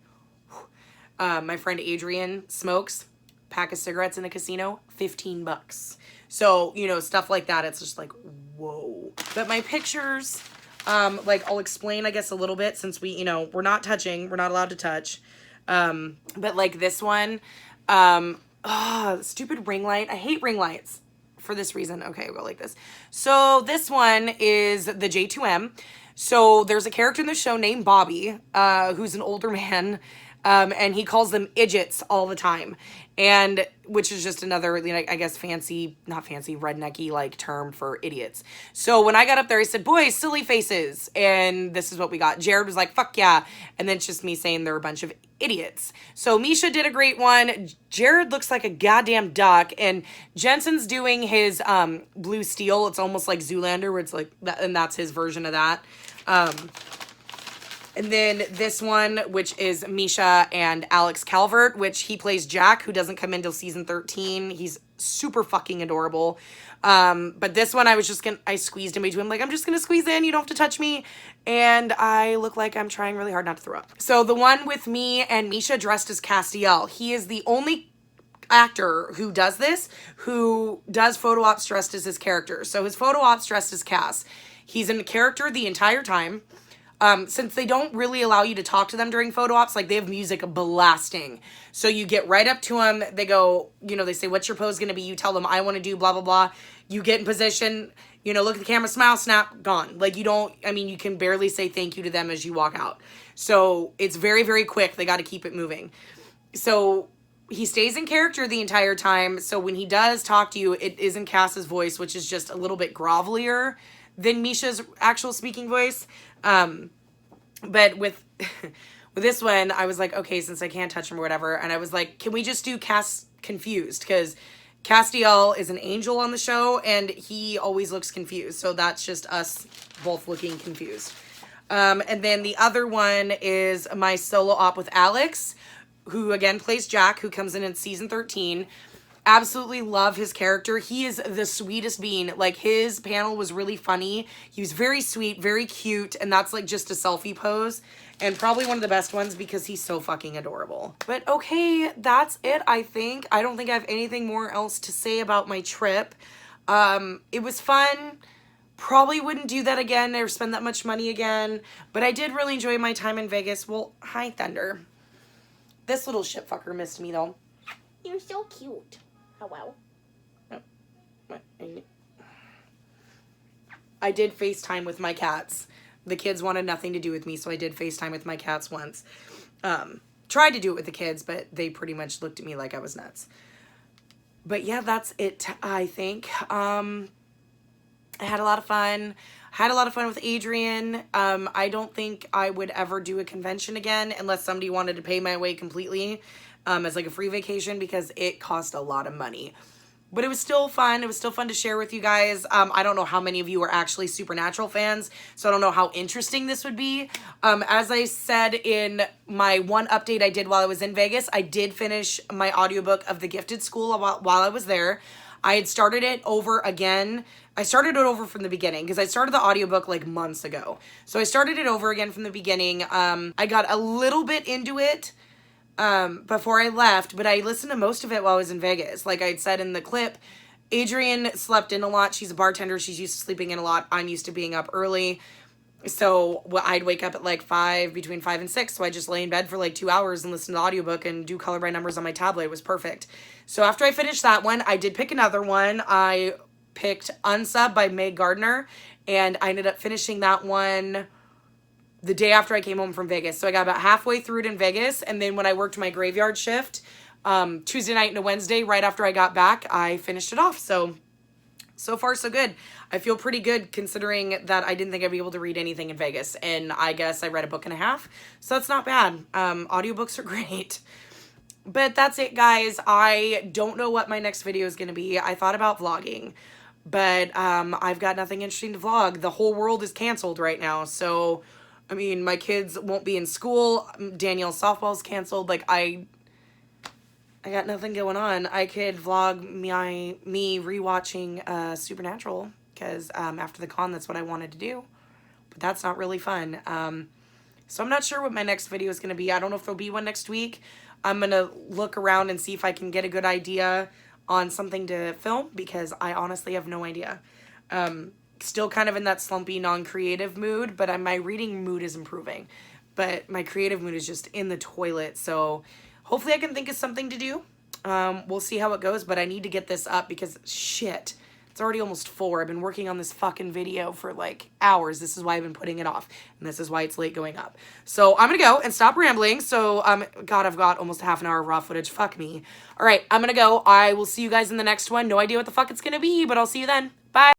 S1: my friend Adrian smokes pack of cigarettes in the casino, $15. So, you know, stuff like that, it's just like, whoa. But my pictures, like I'll explain, I guess, a little bit since we, you know, we're not touching, we're not allowed to touch. But like this one, stupid ring light. I hate ring lights for this reason. Okay, we'll go like this. So this one is the J2M. So there's a character in the show named Bobby, who's an older man, and he calls them idiots all the time. And which is just another, you know, I guess not fancy, rednecky like term for idiots. So when I got up there, I said, boys, silly faces. And this is what we got. Jared was like, fuck yeah. And then it's just me saying they're a bunch of idiots. So Misha did a great one. Jared looks like a goddamn duck. And Jensen's doing his blue steel. It's almost like Zoolander where it's like, and that's his version of that. And then this one, which is Misha and Alex Calvert, which he plays Jack, who doesn't come until season 13. He's super fucking adorable. But this one, I squeezed in between. Like, I'm just going to squeeze in. You don't have to touch me. And I look like I'm trying really hard not to throw up. So the one with me and Misha dressed as Castiel. He is the only actor who does this, who does photo ops dressed as his character. So his photo ops dressed as Cass. He's in character the entire time. Since they don't really allow you to talk to them during photo ops, like they have music blasting. So you get right up to them. They go, you know, they say, what's your pose going to be? You tell them, I want to do blah, blah, blah. You get in position, you know, look at the camera, smile, snap, gone. Like you can barely say thank you to them as you walk out. So it's very, very quick. They got to keep it moving. So he stays in character the entire time. So when he does talk to you, it is in Cass's voice, which is just a little bit grovelier than Misha's actual speaking voice. But with this one, I was like, okay, since I can't touch him or whatever. And I was like, can we just do Cass confused? Because Castiel is an angel on the show and he always looks confused. So that's just us both looking confused. And then the other one is my solo op with Alex, who again plays Jack, who comes in season 13. Absolutely love his character. He is the sweetest being. Like his panel was really funny. He was very sweet, very cute. And that's like just a selfie pose. And probably one of the best ones because he's so fucking adorable. But okay, that's it, I think. I don't think I have anything more else to say about my trip. It was fun. Probably wouldn't do that again or spend that much money again. But I did really enjoy my time in Vegas. Well, hi, Thunder. This little shit fucker missed me though.
S7: You're so cute. Hello.
S1: I did FaceTime with my cats. The kids wanted nothing to do with me, so I did FaceTime with my cats once. Tried to do it with the kids, but they pretty much looked at me like I was nuts. But yeah, that's it, I think. I had a lot of fun. Had a lot of fun with Adrian. I don't think I would ever do a convention again unless somebody wanted to pay my way completely. As like a free vacation because it cost a lot of money. But it was still fun. It was still fun to share with you guys. I don't know how many of you are actually Supernatural fans, so I don't know how interesting this would be. As I said in my one update I did while I was in Vegas, I did finish my audiobook of The Gifted School while I was there. I had started it over again. I started it over from the beginning because I started the audiobook like months ago. So I started it over again from the beginning. I got a little bit into it before I left, but I listened to most of it while I was in Vegas. Like I had said in the clip, Adrian slept in a lot. She's a bartender. She's used to sleeping in a lot. I'm used to being up early. So I'd wake up at like between 5 and 6. So I just lay in bed for like 2 hours and listen to the audiobook and do color by numbers on my tablet. It was perfect. So after I finished that one, I did pick another one. I picked Unsub by Meg Gardner, and I ended up finishing that one the day after I came home from Vegas. So I got about halfway through it in Vegas. And then when I worked my graveyard shift, Tuesday night and a Wednesday, right after I got back, I finished it off. So far so good. I feel pretty good considering that I didn't think I'd be able to read anything in Vegas. And I guess I read a book and a half. So that's not bad. Audiobooks are great. But that's it, guys. I don't know what my next video is going to be. I thought about vlogging, but I've got nothing interesting to vlog. The whole world is canceled right now. So, I mean, my kids won't be in school. Danielle's softball's canceled. Like, I got nothing going on. I could vlog me rewatching Supernatural, because after the con, that's what I wanted to do. But that's not really fun. So I'm not sure what my next video is going to be. I don't know if there'll be one next week. I'm going to look around and see if I can get a good idea on something to film, because I honestly have no idea. Still kind of in that slumpy, non-creative mood, but my reading mood is improving. But my creative mood is just in the toilet, so hopefully I can think of something to do. We'll see how it goes, but I need to get this up because, shit, it's already almost 4. I've been working on this fucking video for like hours. This is why I've been putting it off, and this is why it's late going up. So I'm gonna go and stop rambling. So God, I've got almost half an hour of raw footage. Fuck me. All right, I'm gonna go. I will see you guys in the next one. No idea what the fuck it's gonna be, but I'll see you then.